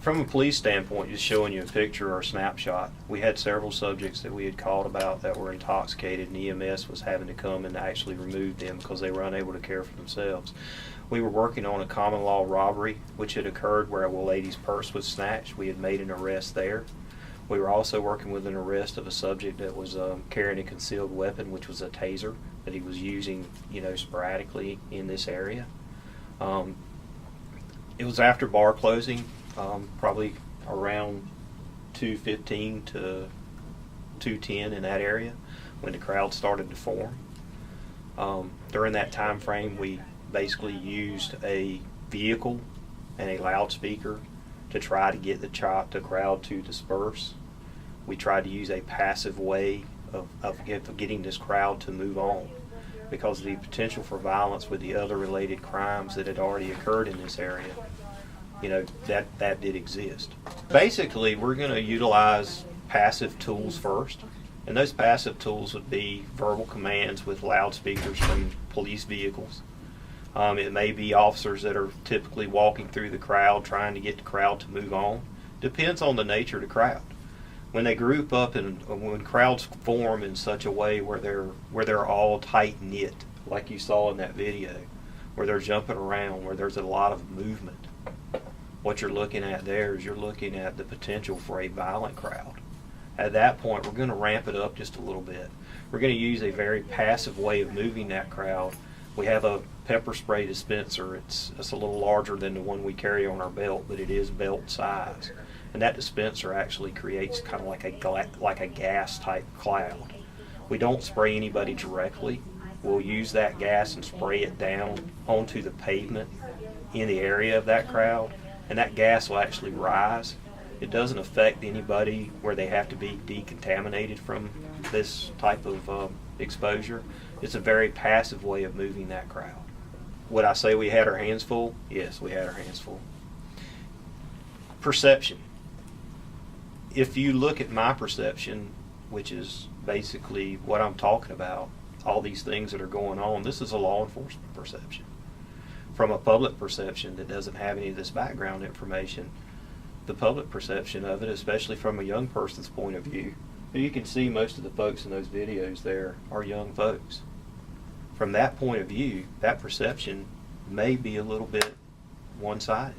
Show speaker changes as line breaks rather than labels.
From a police standpoint, just showing you a picture or a snapshot, we had several subjects that we had called about that were intoxicated, and EMS was having to come and actually remove them because they were unable to care for themselves. We were working on a common law robbery which had occurred where a lady's purse was snatched. We had made an arrest there. We were also working with an arrest of a subject that was carrying a concealed weapon, which was a taser that he was using, sporadically in this area. It was after bar closing, probably around 2:15 to 2:10 in that area, when the crowd started to form. During that time frame, we basically used a vehicle and a loudspeaker to try to get the crowd to disperse. We tried to use a passive way of getting this crowd to move on, because of the potential for violence with the other related crimes that had already occurred in this area. That did exist. Basically, we're going to utilize passive tools first, and those passive tools would be verbal commands with loudspeakers from police vehicles. It may be officers that are typically walking through the crowd trying to get the crowd to move on. Depends on the nature of the crowd. When they group up and when crowds form in such a way where they're all tight knit, like you saw in that video, where they're jumping around, where there's a lot of movement, what you're looking at there is you're looking at the potential for a violent crowd. At that point, we're going to ramp it up just a little bit. We're going to use a very passive way of moving that crowd. We have a pepper spray dispenser. It's a little larger than the one we carry on our belt, but it is belt size. And that dispenser actually creates kind of like a gas type cloud. We don't spray anybody directly. We'll use that gas and spray it down onto the pavement in the area of that crowd, and that gas will actually rise. It doesn't affect anybody where they have to be decontaminated from this type of exposure. It's a very passive way of moving that crowd. Would I say we had our hands full? Yes, we had our hands full. Perception. If you look at my perception, which is basically what I'm talking about, all these things that are going on, this is a law enforcement perception. From a public perception that doesn't have any of this background information, the public perception of it, especially from a young person's point of view, you can see most of the folks in those videos there are young folks. From that point of view, that perception may be a little bit one-sided.